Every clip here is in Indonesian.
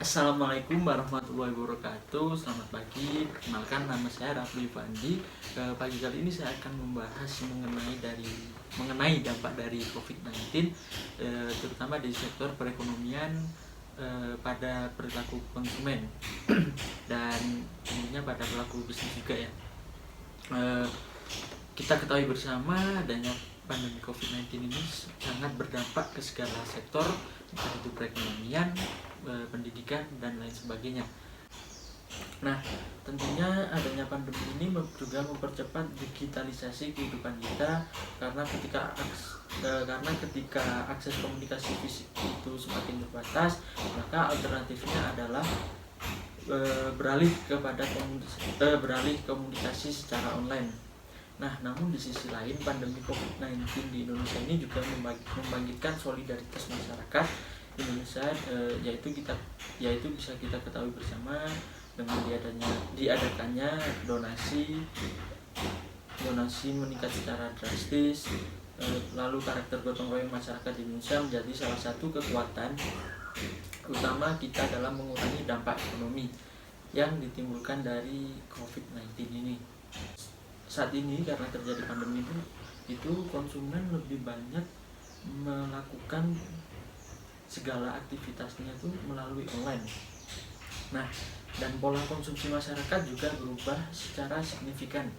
Assalamualaikum warahmatullahi wabarakatuh. Selamat pagi. Perkenalkan, nama saya Rafli Fandi. Pagi kali ini saya akan membahas mengenai dampak dari COVID-19, terutama di sektor perekonomian, pada perilaku konsumen dan tentunya pada pelaku bisnis juga ya. Eh, kita ketahui bersama adanya pandemi COVID-19 ini sangat berdampak ke segala sektor, entah itu perekonomian, pendidikan, dan lain sebagainya. Nah, tentunya adanya pandemi ini juga mempercepat digitalisasi kehidupan kita, karena ketika akses komunikasi fisik itu semakin terbatas, maka alternatifnya adalah beralih komunikasi secara online. Nah, namun di sisi lain pandemi COVID-19 di Indonesia ini juga membangkitkan solidaritas masyarakat Indonesia, yaitu bisa kita ketahui bersama dengan diadakannya donasi meningkat secara drastis. Lalu karakter gotong royong masyarakat Indonesia menjadi salah satu kekuatan utama kita dalam mengurangi dampak ekonomi yang ditimbulkan dari COVID-19 ini. Saat ini karena terjadi pandemi itu konsumen lebih banyak melakukan segala aktivitasnya itu melalui online. Nah, dan pola konsumsi masyarakat juga berubah secara signifikan.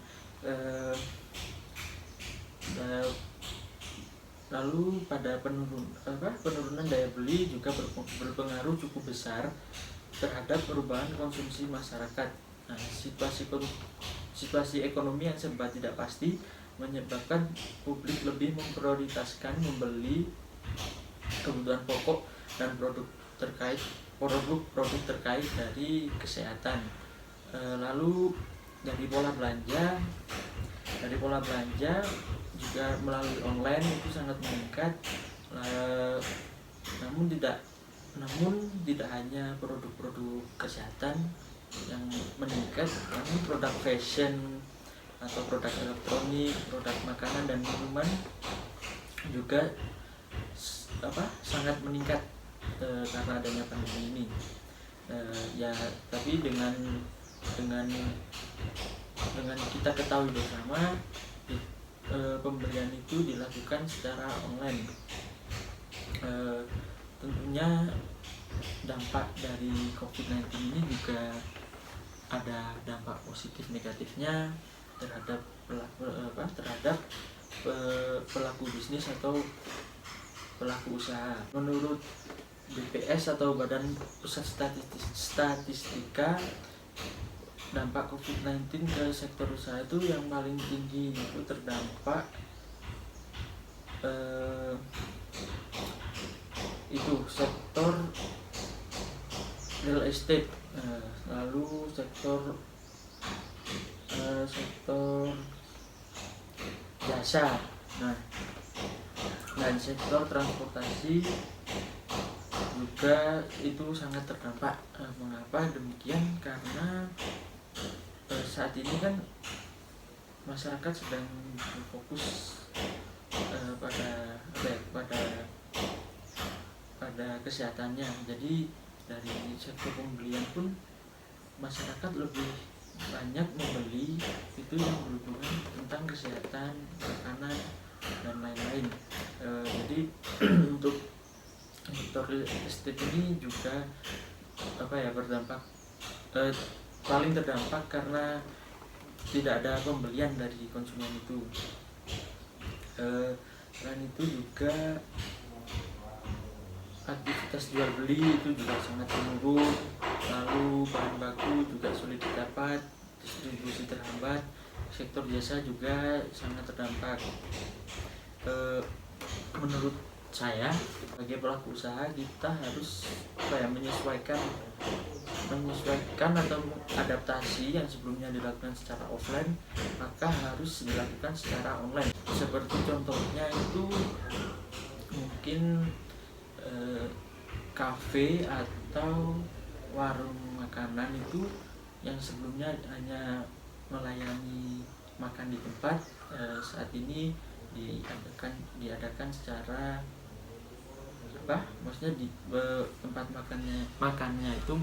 Lalu pada penurunan daya beli juga berpengaruh cukup besar terhadap perubahan konsumsi masyarakat. Nah, situasi ekonomi yang serba tidak pasti menyebabkan publik lebih memprioritaskan membeli kebutuhan pokok dan produk terkait dari kesehatan. Lalu dari pola belanja juga melalui online itu sangat meningkat. Namun tidak hanya produk-produk kesehatan yang meningkat, namun produk fashion atau produk elektronik, produk makanan dan minuman juga sangat meningkat karena adanya pandemi ini. Tapi dengan kita ketahui bersama, pembelian itu dilakukan secara online. Tentunya dampak dari COVID-19 ini juga ada dampak positif negatifnya terhadap pelaku bisnis atau pelaku usaha. Menurut BPS atau Badan Pusat Statistika, dampak COVID-19 ke sektor usaha itu yang paling tinggi itu terdampak itu sektor real estate, lalu sektor jasa, dan sektor transportasi juga itu sangat terdampak. Mengapa demikian? Karena saat ini kan masyarakat sedang berfokus pada kesehatannya. Jadi dari sektor pembelian pun masyarakat lebih banyak membeli itu yang berhubungan tentang kesehatan, makanan, dan lain-lain. Jadi untuk sektor real estate ini juga berdampak, paling terdampak karena tidak ada pembelian dari konsumen itu. Selain itu juga aktivitas jual beli itu juga sangat menurun, lalu bahan baku juga sulit didapat, distribusi terhambat, sektor jasa juga sangat terdampak. Menurut saya sebagai pelaku usaha, kita harus menyesuaikan atau adaptasi yang sebelumnya dilakukan secara offline maka harus dilakukan secara online. Seperti contohnya itu mungkin kafe atau warung makanan itu yang sebelumnya hanya melayani makan di tempat, saat ini diadakan secara maksudnya di tempat makannya itu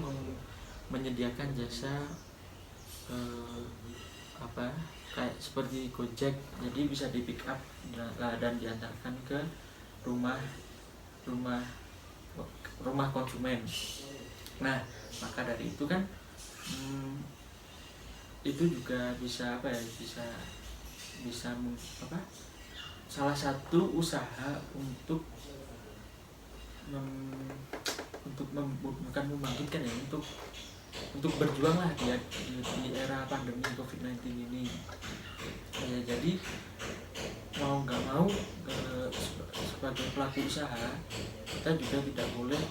menyediakan jasa eh, kayak seperti Gojek, jadi bisa di pick up dan diantarkan ke rumah rumah rumah konsumen. Nah, maka dari itu kan itu juga bisa bisa bisa salah satu usaha untuk bukan membangkitkan ya, untuk berjuang lah di era pandemi COVID-19 ini. Ya, jadi mau nggak mau sebagai pelaku usaha kita juga tidak boleh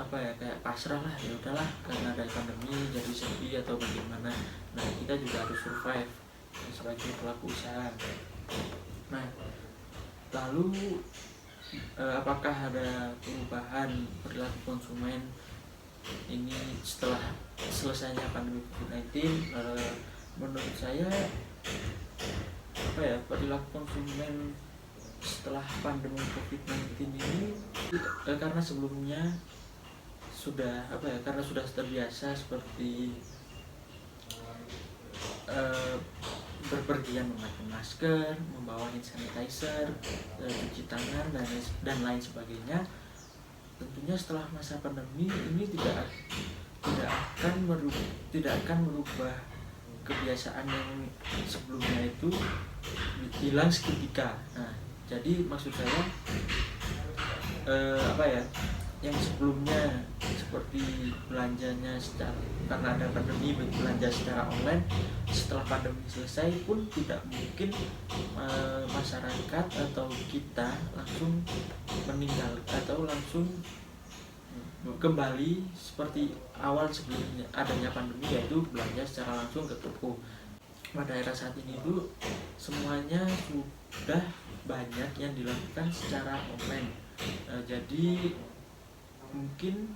kayak pasrah lah, ya udahlah karena ada pandemi jadi sepi atau bagaimana. Nah, kita juga harus survive sebagai pelaku usaha. Nah, lalu apakah ada perubahan perilaku konsumen ini setelah selesainya pandemi COVID-19? Menurut saya perilaku konsumen setelah pandemi COVID-19 ini karena sebelumnya sudah karena sudah terbiasa seperti berpergian memakai masker, membawa hand sanitizer, cuci tangan dan lain sebagainya. Tentunya setelah masa pandemi ini tidak akan merubah kebiasaan yang sebelumnya itu hilang seketika. Nah, jadi maksud saya yang sebelumnya seperti belanjanya karena ada pandemi belanja secara online, setelah pandemi selesai pun tidak mungkin masyarakat atau kita langsung meninggal atau langsung kembali seperti awal sebelum adanya pandemi, yaitu belanja secara langsung ke toko. Pada era saat ini itu semuanya sudah banyak yang dilakukan secara online. Jadi mungkin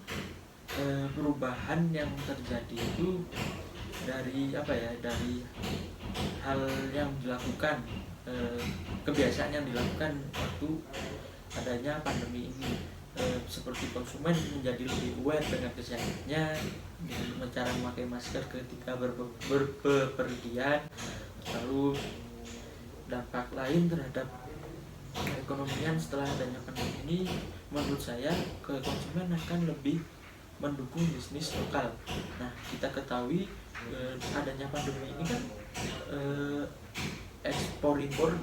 perubahan yang terjadi itu dari dari hal yang dilakukan, kebiasaan yang dilakukan waktu adanya pandemi ini, seperti konsumen menjadi lebih aware dengan kesehatannya dengan cara memakai masker ketika berpergian. Lalu dampak lain terhadap perekonomian setelah adanya pandemi ini, menurut saya ke konsumen akan lebih mendukung bisnis lokal. Nah, kita ketahui adanya pandemi ini kan ekspor impor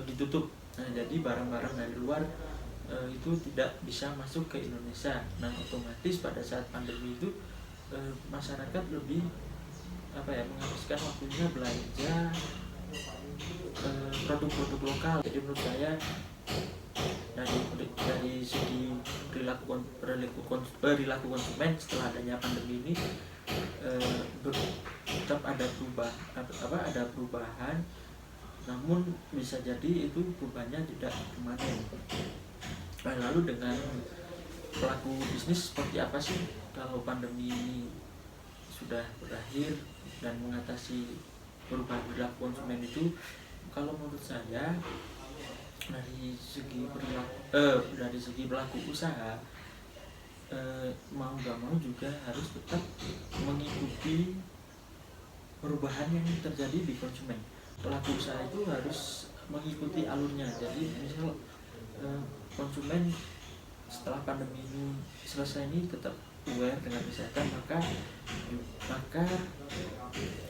ditutup. Nah, jadi barang-barang dari luar itu tidak bisa masuk ke Indonesia. Nah, otomatis pada saat pandemi itu masyarakat lebih menghabiskan waktunya belanja produk-produk lokal. Jadi menurut saya dari segi perilaku konsumen setelah adanya pandemi ini tetap ada perubahan, namun bisa jadi itu perubahannya tidak permanen. Nah, lalu dengan pelaku bisnis seperti apa sih kalau pandemi ini sudah berakhir dan mengatasi perubahan perilaku konsumen itu? Kalau menurut saya dari segi pelaku usaha, mau nggak mau juga harus tetap mengikuti perubahan yang terjadi di konsumen. Pelaku usaha itu harus mengikuti alurnya. Jadi misal konsumen setelah pandemi ini selesai ini tetap aware dengan kesehatan, maka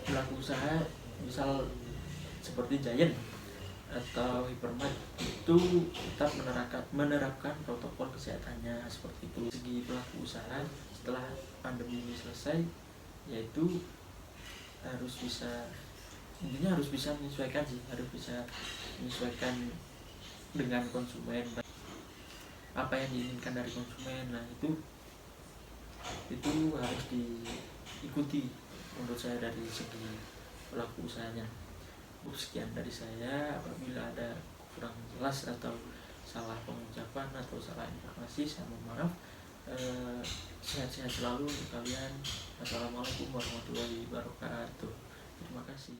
pelaku usaha misal seperti Giant atau Hypermart itu tetap menerapkan protokol kesehatannya seperti itu. Segi pelaku usaha setelah pandemi ini selesai, yaitu harus bisa menyesuaikan dengan konsumen, apa yang diinginkan dari konsumen. Nah, itu harus diikuti menurut saya dari segi pelaku usahanya. Sekian dari saya. Apabila ada kurang jelas atau salah pengucapan atau salah informasi, saya mohon maaf. Sehat-sehat selalu untuk kalian. Assalamualaikum warahmatullahi wabarakatuh. Terima kasih.